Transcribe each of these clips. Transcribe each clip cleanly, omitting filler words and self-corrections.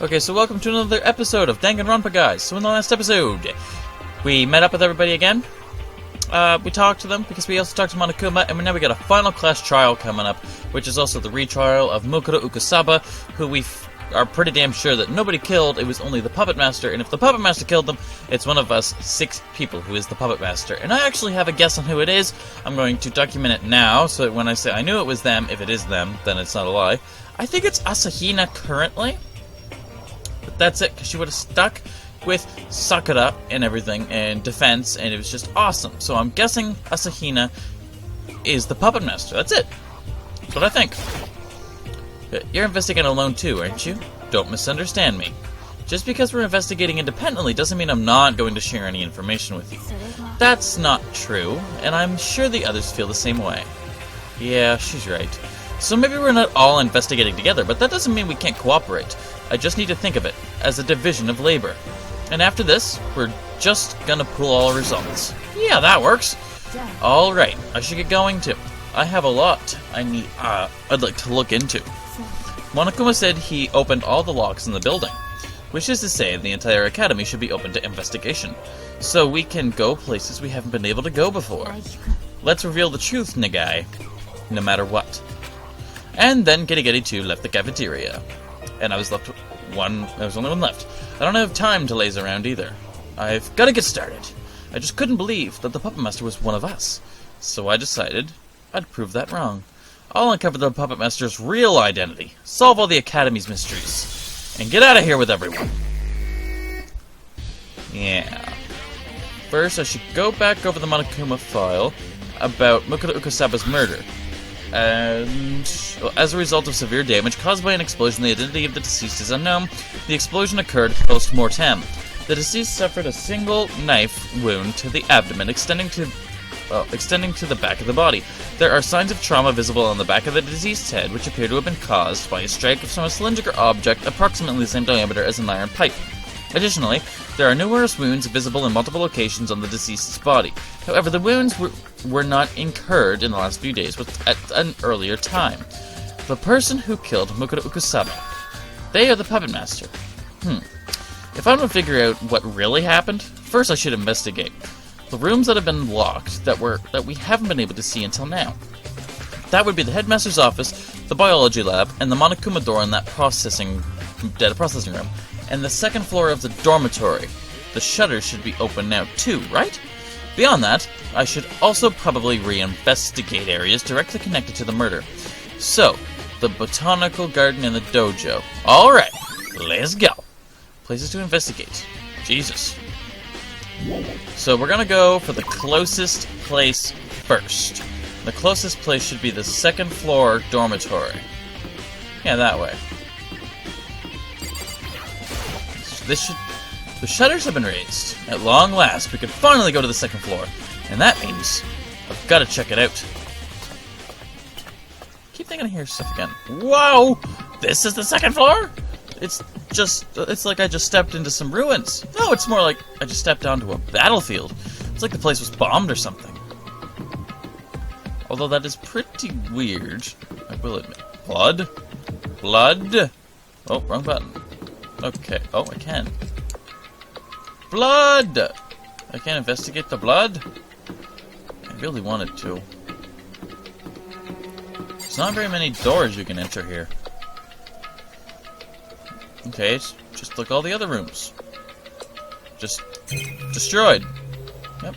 Okay, so welcome to another episode of Danganronpa, guys. So in the last episode, we met up with everybody again. We talked to them, because we also talked to Monokuma, and now we got a final class trial coming up, which is also the retrial of Mukuro Ukusaba, who we are pretty damn sure that nobody killed. It was only the Puppet Master, and if the Puppet Master killed them, it's one of us 6 people who is the Puppet Master. And I actually have a guess on who it is. I'm going to document it now, so that when I say I knew it was them, if it is them, then it's not a lie. I think it's Asahina currently. But that's it, because she would have stuck with Sakura and everything, and defense, and it was just awesome. So I'm guessing Asahina is the Puppet Master. That's it. That's what I think. You're investigating alone too, aren't you? Don't misunderstand me. Just because we're investigating independently doesn't mean I'm not going to share any information with you. That's not true, and I'm sure the others feel the same way. Yeah, she's right. So maybe we're not all investigating together, but that doesn't mean we can't cooperate. I just need to think of it as a division of labor. And after this, we're just gonna pool all our results. Yeah, that works. Alright, I should get going too. I have a lot I'd like to look into. Monokuma said he opened all the locks in the building, which is to say the entire academy should be open to investigation, so we can go places we haven't been able to go before. Let's reveal the truth, Nagai, no matter what. And then Getty Getty 2 left the cafeteria, and I was left one. There was only one left. I don't have time to laze around either. I've got to get started. I just couldn't believe that the Puppet Master was one of us, so I decided I'd prove that wrong. I'll uncover the Puppet Master's real identity, solve all the Academy's mysteries, and get out of here with everyone. Yeah. First, I should go back over the Monokuma file about Mukuro Ukusaba's murder. And as a result of severe damage caused by an explosion, the identity of the deceased is unknown. The explosion occurred post-mortem. The deceased suffered a single knife wound to the abdomen, extending to the back of the body. There are signs of trauma visible on the back of the deceased's head, which appear to have been caused by a strike from a cylindrical object approximately the same diameter as an iron pipe. Additionally, there are numerous wounds visible in multiple locations on the deceased's body. However, the wounds were not incurred in the last few days, but at an earlier time. The person who killed Mukuro Ukusaba, they are the Puppet Master. If I want to figure out what really happened, first I should investigate the rooms that have been locked that we haven't been able to see until now. That would be the headmaster's office, the biology lab, and the Monokuma door in that data processing room, and the second floor of the dormitory. The shutters should be open now too, right? Beyond that, I should also probably reinvestigate areas directly connected to the murder. So, the botanical garden and the dojo. Alright, let's go. Places to investigate. Jesus. So we're gonna go for the closest place first. The closest place should be the second floor dormitory. Yeah, that way. The shutters have been raised. At long last, we can finally go to the second floor. And that means I've got to check it out. Keep thinking I hear stuff again. Whoa! This is the second floor? It's like I just stepped into some ruins. No, it's more like I just stepped onto a battlefield. It's like the place was bombed or something. Although that is pretty weird, I will admit. Blood? Blood? Oh, wrong button. Okay. Oh, I can. Blood! I can't investigate the blood? I really wanted to. There's not very many doors you can enter here. Okay, it's just like all the other rooms. Just destroyed. Yep.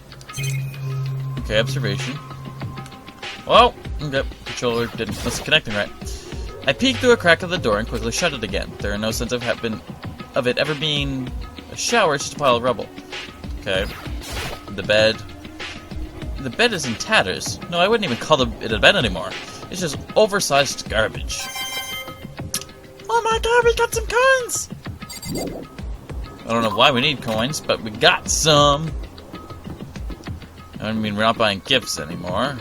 Okay, observation. Well, okay, controller wasn't connecting right. I peeked through a crack of the door and quickly shut it again. There are no signs of it ever being a shower, it's just a pile of rubble. Okay. The bed. The bed is in tatters. No, I wouldn't even call it a bed anymore. It's just oversized garbage. Oh my god, we got some coins! I don't know why we need coins, but we got some. I mean, we're not buying gifts anymore.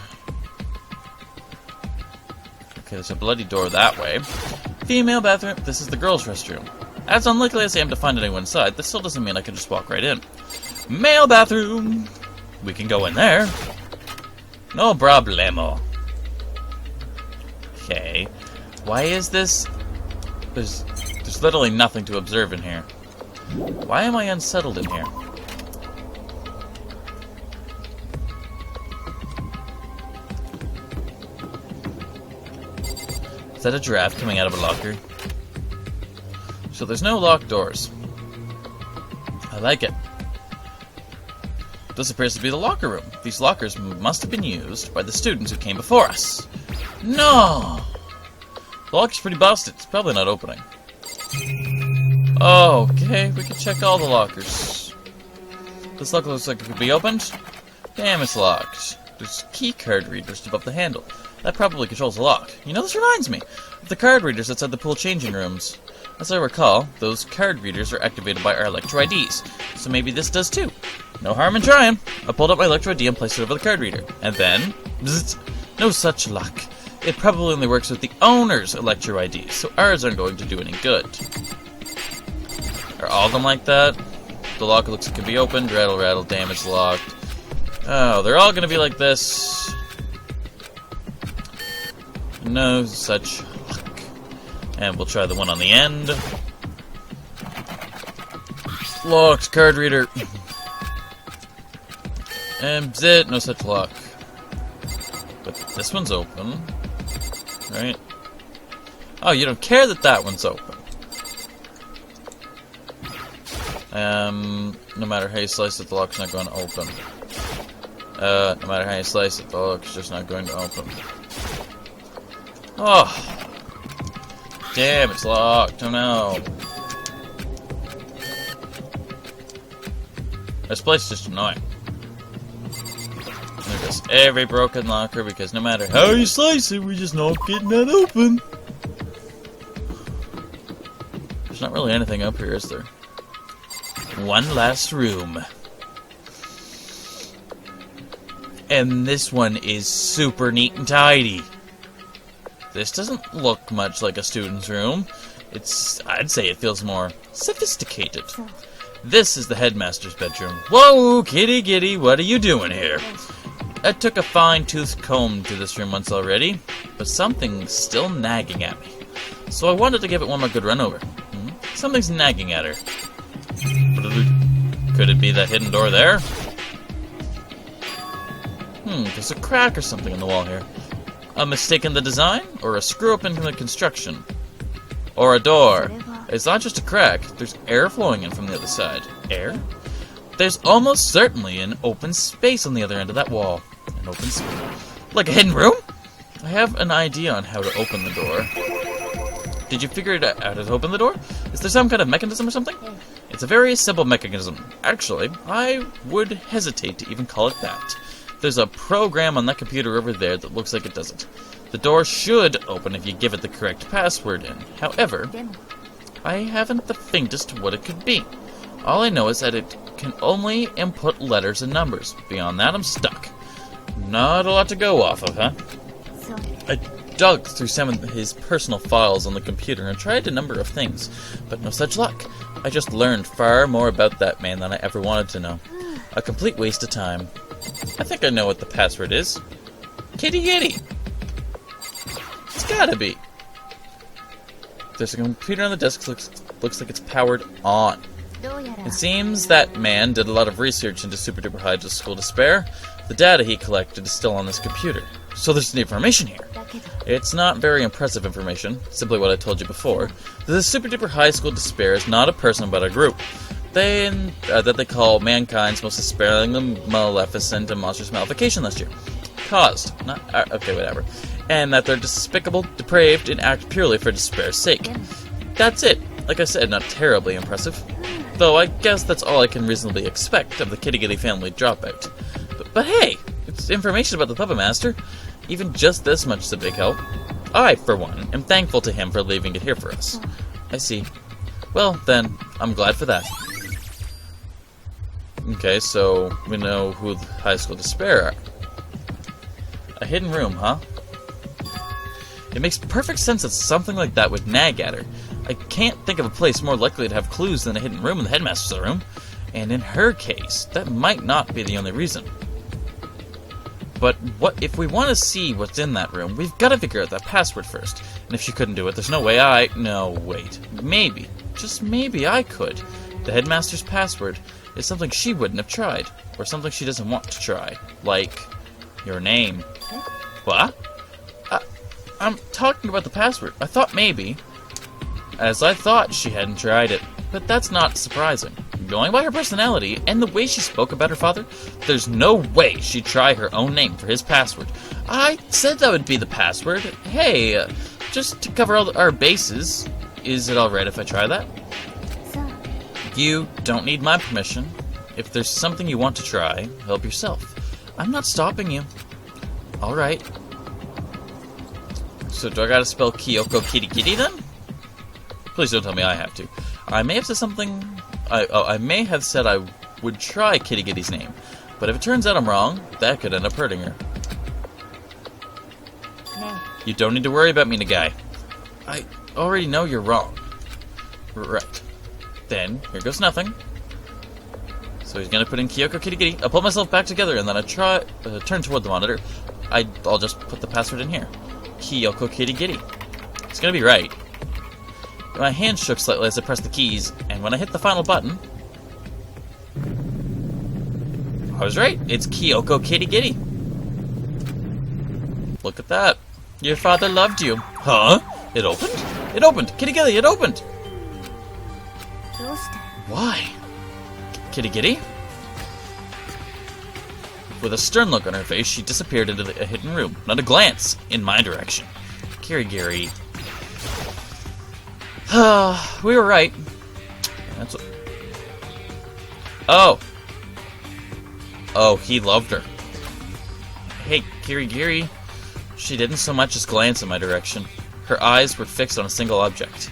Okay, there's a bloody door that way. Female bathroom. This is the girls' restroom. As unlikely as I am to find anyone inside, this still doesn't mean I can just walk right in. Male bathroom. We can go in there. No problemo. Okay. Why is this... There's literally nothing to observe in here. Why am I unsettled in here? Is that a giraffe coming out of a locker? So there's no locked doors. I like it. This appears to be the locker room. These lockers must have been used by the students who came before us. No! The locker's pretty busted. It's probably not opening. Oh, okay. We can check all the lockers. This locker looks like it could be opened. Damn, it's locked. There's key card readers above the handle. That probably controls the lock. You know, this reminds me of the card readers outside the pool changing rooms. As I recall, those card readers are activated by our Electro IDs, so maybe this does too. No harm in trying. I pulled up my Electro ID and placed it over the card reader. And then, bzzzt, no such luck. It probably only works with the owner's Electro ID, so ours aren't going to do any good. Are all of them like that? The locker looks like it can be opened. Rattle, rattle, damn, it's locked. Oh, they're all going to be like this. No such luck. And we'll try the one on the end. Locked card reader. And zit, no such luck. But this one's open. Right? Oh, you don't care that that one's open. No matter how you slice it, the lock's not going to open. No matter how you slice it, the lock's just not going to open. Oh! Damn, it's locked. Oh no. This place is just annoying. Look at this. Every broken locker, because no matter how you slice it, we're just not getting that open. There's not really anything up here, is there? One last room. And this one is super neat and tidy. This doesn't look much like a student's room. I'd say it feels more sophisticated. This is the headmaster's bedroom. Whoa, kitty kitty, what are you doing here? I took a fine-toothed comb to this room once already, but something's still nagging at me. So I wanted to give it one more good run over. Something's nagging at her. Could it be that hidden door there? There's a crack or something in the wall here. A mistake in the design? Or a screw-up in the construction? Or a door? It's not just a crack. There's air flowing in from the other side. Air? There's almost certainly an open space on the other end of that wall. An open space? Like a hidden room? I have an idea on how to open the door. Did you figure it out how to open the door? Is there some kind of mechanism or something? It's a very simple mechanism. Actually, I would hesitate to even call it that. There's a program on that computer over there that looks like it does it. The door should open if you give it the correct password in. However, I haven't the faintest what it could be. All I know is that it can only input letters and numbers. Beyond that, I'm stuck. Not a lot to go off of, huh? I dug through some of his personal files on the computer and tried a number of things, but no such luck. I just learned far more about that man than I ever wanted to know. A complete waste of time. I think I know what the password is. Kitty kitty! It's gotta be. There's a computer on the desk, looks like it's powered on. It seems that man did a lot of research into Super Duper High School Despair. The data he collected is still on this computer. So there's the information here. It's not very impressive information, simply what I told you before. The Super Duper High School Despair is not a person but a group. That they call mankind's most despairing, maleficent, and monstrous malfication last year. Caused. Okay, whatever. And that they're despicable, depraved, and act purely for despair's sake. That's it. Like I said, not terribly impressive. Though I guess that's all I can reasonably expect of the Kitty Kitty family dropout. But hey, it's information about the Puppet Master. Even just this much is a big help. I, for one, am thankful to him for leaving it here for us. I see. Well, then, I'm glad for that. Okay, so we know who the High School Despair are. A hidden room, huh? It makes perfect sense that something like that would nag at her. I can't think of a place more likely to have clues than a hidden room in the headmaster's room. And in her case, that might not be the only reason. But what if we want to see what's in that room, we've got to figure out that password first. And if she couldn't do it, there's no way No, wait. Maybe. Just maybe I could. The headmaster's password is something she wouldn't have tried. Or something she doesn't want to try. Like, your name. What? I'm talking about the password. I thought maybe. As I thought she hadn't tried it. But that's not surprising. Going by her personality and the way she spoke about her father, there's no way she'd try her own name for his password. I said that would be the password. Hey, just to cover all our bases, is it alright if I try that? You don't need my permission. If there's something you want to try, help yourself. I'm not stopping you. Alright. So do I gotta spell Kyoko Kitty Kitty then? Please don't tell me I have to. I may have said something... I may have said I would try Kitty Kitty's name, but if it turns out I'm wrong, that could end up hurting her. You don't need to worry about me, Nagai. I already know you're wrong. Right. Then, here goes nothing. So he's gonna put in Kyoko Kitty Kitty. I'll pull myself back together, and then I turn toward the monitor. I'll just put the password in here. Kyoko Kitty Kitty. It's gonna be right. My hand shook slightly as I pressed the keys, and when I hit the final button... I was right. It's Kyoko Kitty Kitty. Look at that. Your father loved you. Huh? It opened? It opened! Kitty Kitty, it opened! Why? Kitty Kitty? With a stern look on her face, she disappeared into a hidden room. Not a glance in my direction. Gary. We were right. That's what... Oh, he loved her. Hey, Giri. She didn't so much as glance in my direction. Her eyes were fixed on a single object.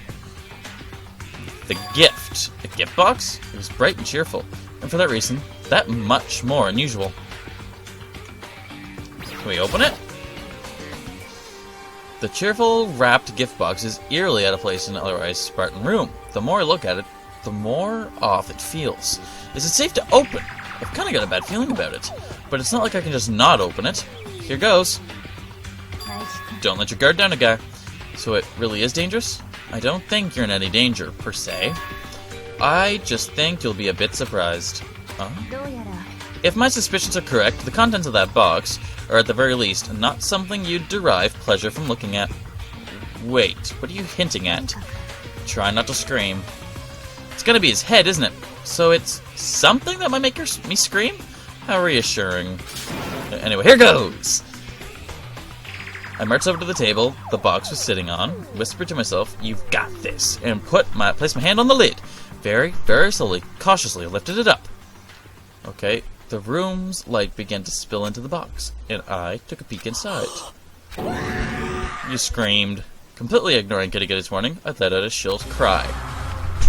The gift. A gift box? It was bright and cheerful, and for that reason, that much more unusual. Can we open it? The cheerful, wrapped gift box is eerily out of place in an otherwise Spartan room. The more I look at it, the more off it feels. Is it safe to open? I've kind of got a bad feeling about it, but it's not like I can just not open it. Here goes. Don't let your guard down, guy. So it really is dangerous? I don't think you're in any danger, per se. I just think you'll be a bit surprised. If my suspicions are correct, the contents of that box are at the very least not something you'd derive pleasure from looking at. Wait, what are you hinting at? Try not to scream. It's gonna be his head, isn't it? So it's something that might make me scream? How reassuring. Anyway, here goes! I marched over to the table the box was sitting on, whispered to myself, "You've got this," and placed my hand on the lid. Very, very slowly, cautiously, I lifted it up. Okay, the room's light began to spill into the box, and I took a peek inside. You screamed. Completely ignoring Kitty Kitty's warning, I let out a shrill cry.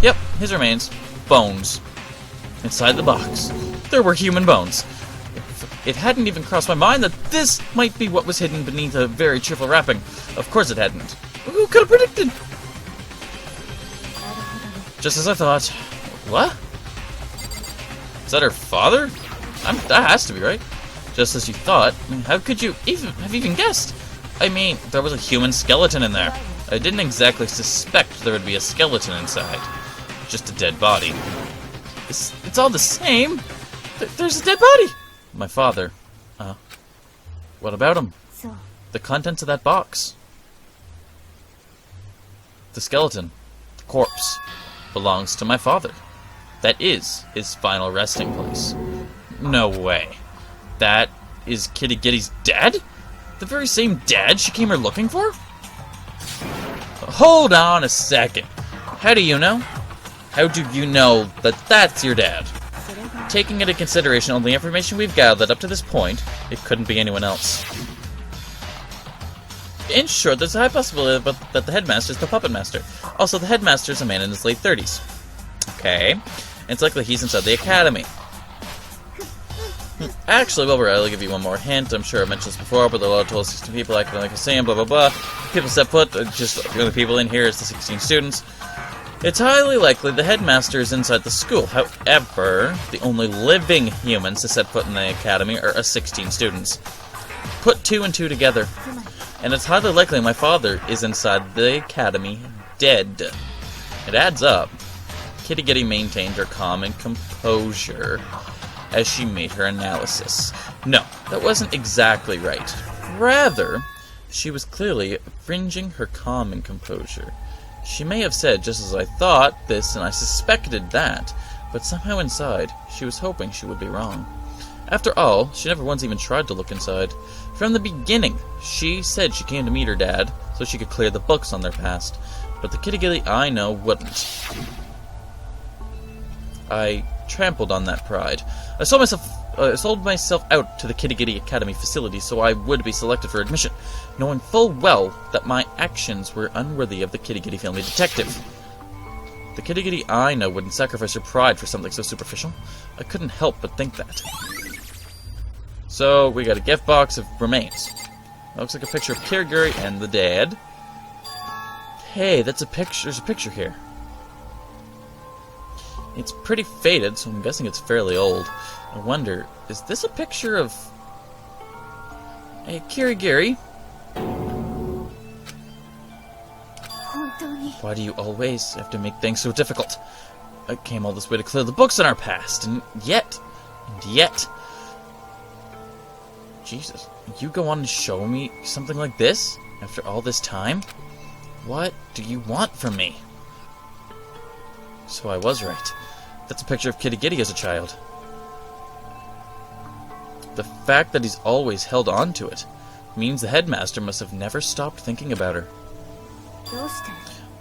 Yep, his remains. Bones. Inside the box, there were human bones. It hadn't even crossed my mind that this might be what was hidden beneath a very cheerful wrapping. Of course it hadn't. Who could have predicted? Just as I thought. What? Is that her father? That has to be right. Just as you thought. I mean, how could you have even guessed? I mean, there was a human skeleton in there. I didn't exactly suspect there would be a skeleton inside. Just a dead body. It's all the same. There's a dead body. My father. What about him? The contents of that box. The skeleton, the corpse, belongs to my father. That is his final resting place. No way. That is Kitty Kitty's dad? The very same dad she came here looking for? Hold on a second. How do you know? How do you know that that's your dad? Taking into consideration all the information we've gathered up to this point, it couldn't be anyone else. In short, there's a high possibility that the headmaster is the puppet master. Also, the headmaster is a man in his late 30s. Okay. And it's likely he's inside the academy. Actually, well, I'll give you one more hint. I'm sure I mentioned this before, but there are a lot of total 16 people, academic saying, blah, blah, blah. People set foot, just the only people in here is the 16 students. It's highly likely the headmaster is inside the school. However, the only living humans to set foot in the academy are 16 students. put two and two together. And it's highly likely my father is inside the academy, dead. It adds up. Kitty Gitty maintained her calm and composure as she made her analysis. No, that wasn't exactly right. Rather, she was clearly fringing her calm and composure. She may have said, just as I thought this, and I suspected that, but somehow inside, she was hoping she would be wrong. After all, she never once even tried to look inside. From the beginning, she said she came to meet her dad so she could clear the books on their past. But the Kitty Gitty I know wouldn't. I trampled on that pride. I sold myself out to the Kitty Gitty Academy facility so I would be selected for admission, knowing full well that my actions were unworthy of the Kitty Gitty family detective. The Kitty Gitty I know wouldn't sacrifice her pride for something so superficial. I couldn't help but think that. So, we got a gift box of remains. That looks like a picture of Kirigiri and the dad. Hey, that's a picture. There's a picture here. It's pretty faded, so I'm guessing it's fairly old. I wonder, is this a picture of... Hey, Kirigiri? Why do you always have to make things so difficult? I came all this way to clear the books in our past, and yet... Jesus, you go on to show me something like this? After all this time? What do you want from me? So I was right. That's a picture of Kitty Gitty as a child. The fact that he's always held on to it means the headmaster must have never stopped thinking about her.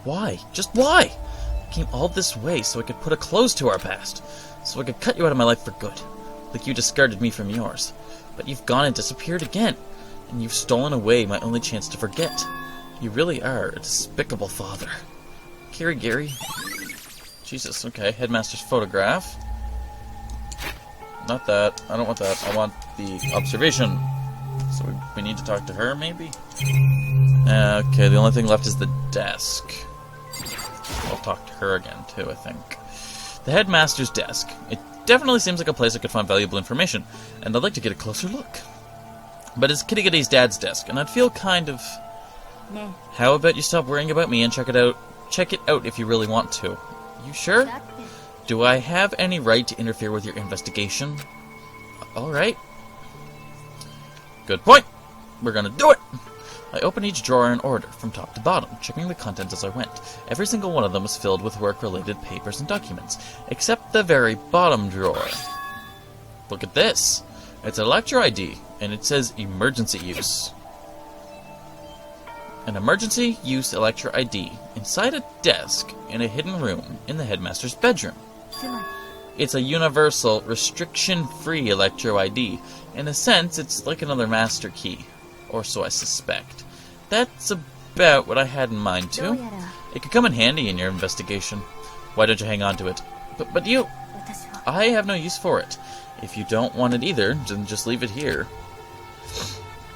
Why? Just why? I came all this way so I could put a close to our past. So I could cut you out of my life for good. Like you discarded me from yours. But you've gone and disappeared again. And you've stolen away my only chance to forget. You really are a despicable father. Kirigiri. Jesus, okay. Headmaster's photograph. Not that. I don't want that. I want the observation. So we need to talk to her, maybe? Okay, the only thing left is the desk. I'll talk to her again, too, I think. The headmaster's desk. It definitely seems like a place I could find valuable information, and I'd like to get a closer look. But it's Kitty Gitty's dad's desk, and I'd feel kind of... No. How about you stop worrying about me and check it out? Check it out if you really want to. You sure? Do I have any right to interfere with your investigation? Alright. Good point. We're gonna do it. I opened each drawer in order, from top to bottom, checking the contents as I went. Every single one of them was filled with work-related papers and documents, except the very bottom drawer. Look at this. It's a lecture ID, and it says emergency use. An emergency use lecture ID inside a desk in a hidden room in the headmaster's bedroom. It's a universal, restriction-free lecture ID. In a sense, it's like another master key. Or so I suspect. That's about what I had in mind, too. It could come in handy in your investigation. Why don't you hang on to it? But you... I have no use for it. If you don't want it either, then just leave it here.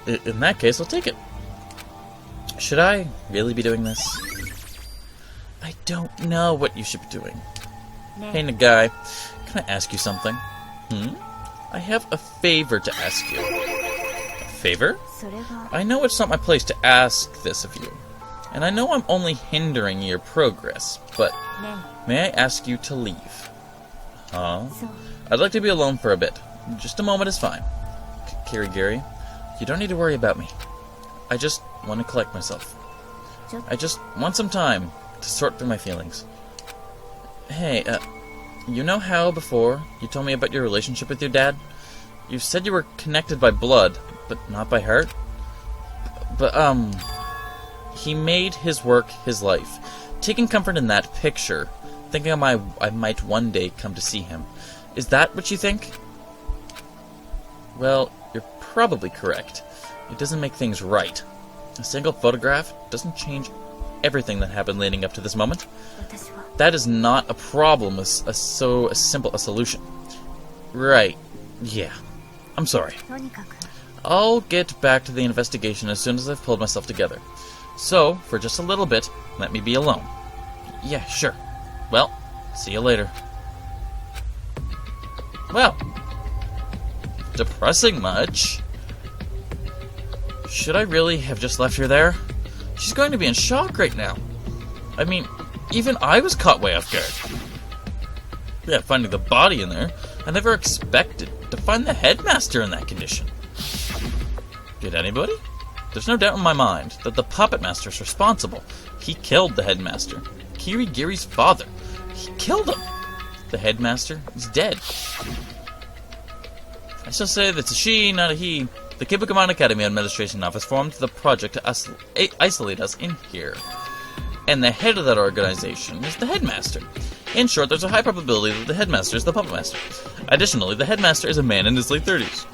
In that case, I'll take it. Should I really be doing this? I don't know what you should be doing. Hey, Nagai, can I ask you something? I have a favor to ask you. A favor? I know it's not my place to ask this of you, and I know I'm only hindering your progress, but may I ask you to leave? Huh? I'd like to be alone for a bit. Just a moment is fine. Kirigiri, you don't need to worry about me. I just want to collect myself. I just want some time to sort through my feelings. Hey, you know how before you told me about your relationship with your dad? You said you were connected by blood, but not by heart? But, he made his work his life. Taking comfort in that picture, thinking I might one day come to see him. Is that what you think? Well, you're probably correct. It doesn't make things right. A single photograph doesn't change everything that happened leading up to this moment. That is not a problem so simple a solution. Right. Yeah. I'm sorry. I'll get back to the investigation as soon as I've pulled myself together. So, for just a little bit, let me be alone. Yeah, sure. Well, see you later. Well, depressing much? Should I really have just left her there? She's going to be in shock right now. I mean, even I was caught way off guard. Yeah, finding the body in there. I never expected to find the headmaster in that condition. Did anybody? There's no doubt in my mind that the puppet master is responsible. He killed the headmaster. Kirigiri's father. He killed him. The headmaster is dead. I shall say that's a she, not a he. The Kibugamon Academy Administration Office formed the project to isolate us in here. And the head of that organization is the headmaster. In short, there's a high probability that the headmaster is the puppet master. Additionally, the headmaster is a man in his late 30s.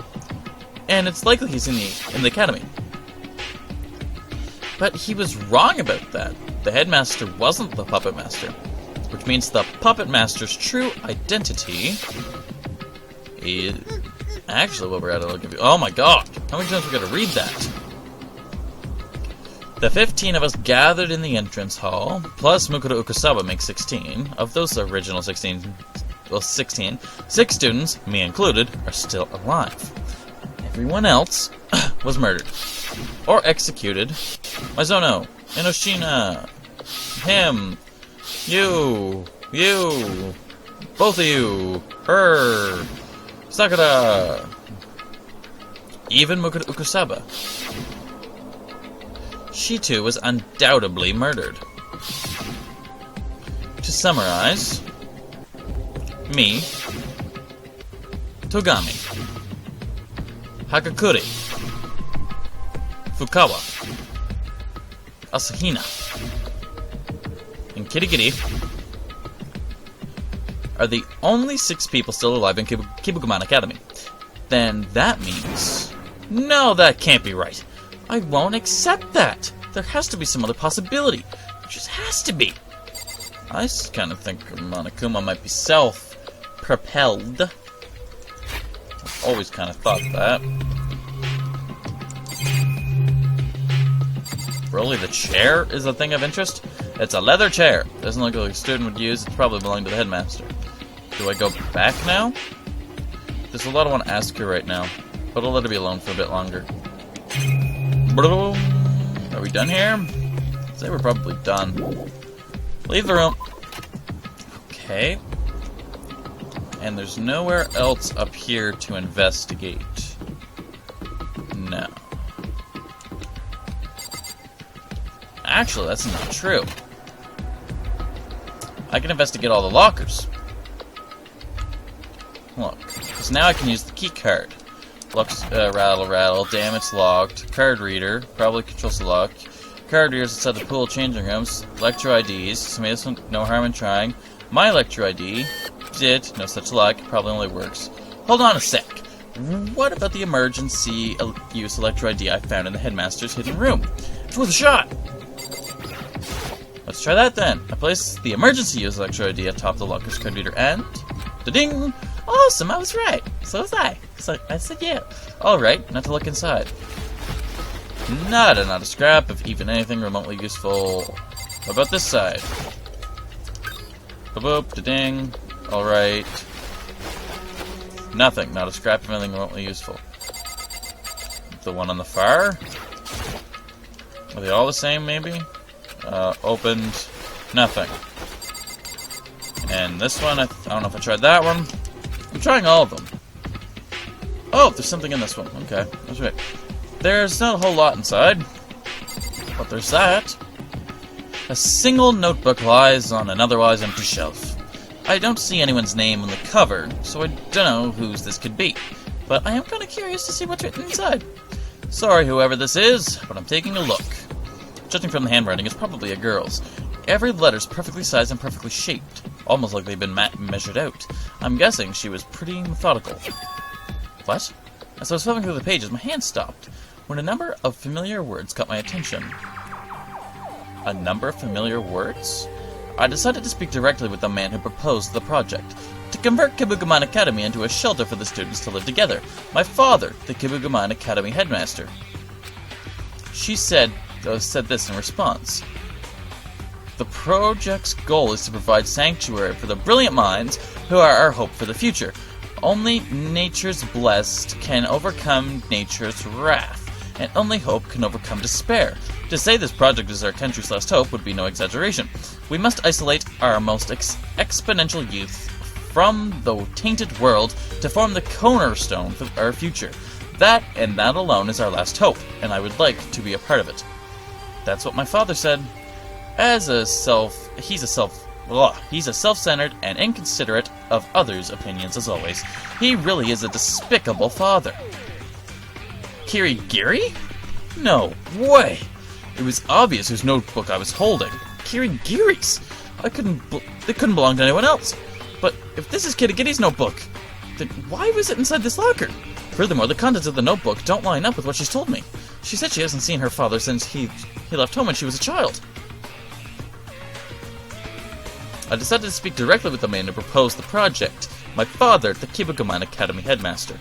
And it's likely he's in the academy. But he was wrong about that. The headmaster wasn't the puppet master. Which means the puppet master's true identity is... Actually, what we're at, I'll give you... Oh my god! How many times we gotta read that? The 15 of us gathered in the entrance hall, plus Mukuro Ukusawa makes 16. Of those original 16, 6 students, me included, are still alive. Everyone else was murdered. Or executed. Mizono, Inoshina, him, you, both of you, her, Sakura, even Mukuro Ukusawa. She too was undoubtedly murdered. To summarize, me, Togami, Hakakuri, Fukawa, Asahina, and Kirigiri are the only 6 people still alive in Kibugamon Academy. Then that means... No, that can't be right. I won't accept that. There has to be some other possibility. There just has to be. I kind of think Monokuma might be self-propelled. I've always kind of thought that. Really, the chair is a thing of interest? It's a leather chair. Doesn't look like a student would use. It's probably belonging to the headmaster. Do I go back now? There's a lot I want to ask her right now, but I'll let her be alone for a bit longer. Are we done here? I'd say we're probably done. Leave the room. Okay. And there's nowhere else up here to investigate. No. Actually, that's not true. I can investigate all the lockers. Look, because now I can use the key card. Looks, rattle, damn, it's locked. Card reader, probably controls the lock. Card readers inside the pool changing rooms. Lecture IDs, so maybe this one, no harm in trying. My lecture ID, no such luck, probably only works. Hold on a sec. What about the emergency use lecture ID I found in the headmaster's hidden room? It's worth a shot! Let's try that then. I place the emergency use lecture ID atop the locker's card reader and... Da-ding! Awesome, I was right. So was I. So I said yeah. Alright, not to look inside. Not a scrap of even anything remotely useful. What about this side? Boop, da-ding. Alright. Nothing, not a scrap of anything remotely useful. The one on the far? Are they all the same, maybe? Opened. Nothing. And this one, I don't know if I tried that one. I'm trying all of them. Oh, there's something in this one. Okay, that's right. There's not a whole lot inside. But there's that. A single notebook lies on an otherwise empty shelf. I don't see anyone's name on the cover, so I don't know whose this could be. But I am kind of curious to see what's written inside. Sorry, whoever this is, but I'm taking a look. Judging from the handwriting, it's probably a girl's. Every letter's perfectly sized and perfectly shaped, almost like they've been measured out. I'm guessing she was pretty methodical. What? As I was flipping through the pages, my hand stopped, when a number of familiar words caught my attention. A number of familiar words? I decided to speak directly with the man who proposed the project, to convert Kibugamon Academy into a shelter for the students to live together. My father, the Kibugamon Academy headmaster. She said this in response. The project's goal is to provide sanctuary for the brilliant minds who are our hope for the future. Only nature's blessed can overcome nature's wrath, and only hope can overcome despair. To say this project is our country's last hope would be no exaggeration. We must isolate our most exponential youth from the tainted world to form the cornerstone for our future. That, and that alone, is our last hope, and I would like to be a part of it. That's what my father said. He's a self-centered and inconsiderate of others' opinions as always. He really is a despicable father. Kirigiri? No way! It was obvious whose notebook I was holding. Kirigiri's! It couldn't belong to anyone else. But if this is Kirigiri's notebook, then why was it inside this locker? Furthermore, the contents of the notebook don't line up with what she's told me. She said she hasn't seen her father since he left home when she was a child. I decided to speak directly with the man who proposed the project, my father, the Kibugaman Academy headmaster.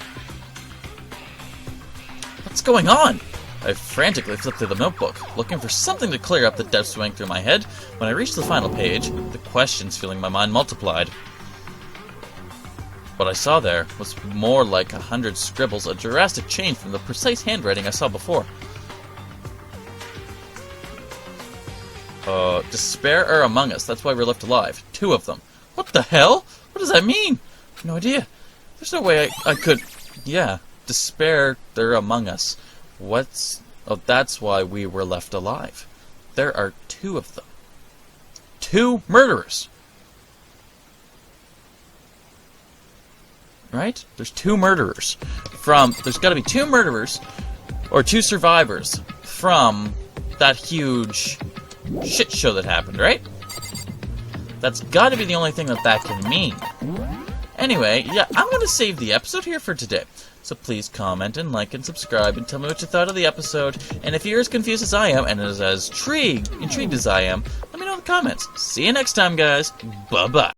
What's going on? I frantically flipped through the notebook, looking for something to clear up the doubts swimming through my head. When I reached the final page, the questions filling my mind multiplied. What I saw there was more like 100 scribbles, a drastic change from the precise handwriting I saw before. Despair are among us, that's why we're left alive. 2 of them. What the hell? What does that mean? No idea. There's no way I could... Yeah, despair, they're among us. Oh, that's why we were left alive. There are 2 of them. 2 murderers! Right? There's 2 murderers. There's gotta be 2 murderers, or 2 survivors, from that huge shit show that happened, right? That's gotta be the only thing that can mean. Anyway, yeah, I'm gonna save the episode here for today. So please comment and like and subscribe and tell me what you thought of the episode. And if you're as confused as I am and as intrigued as I am, let me know in the comments. See you next time, guys. Bye-bye.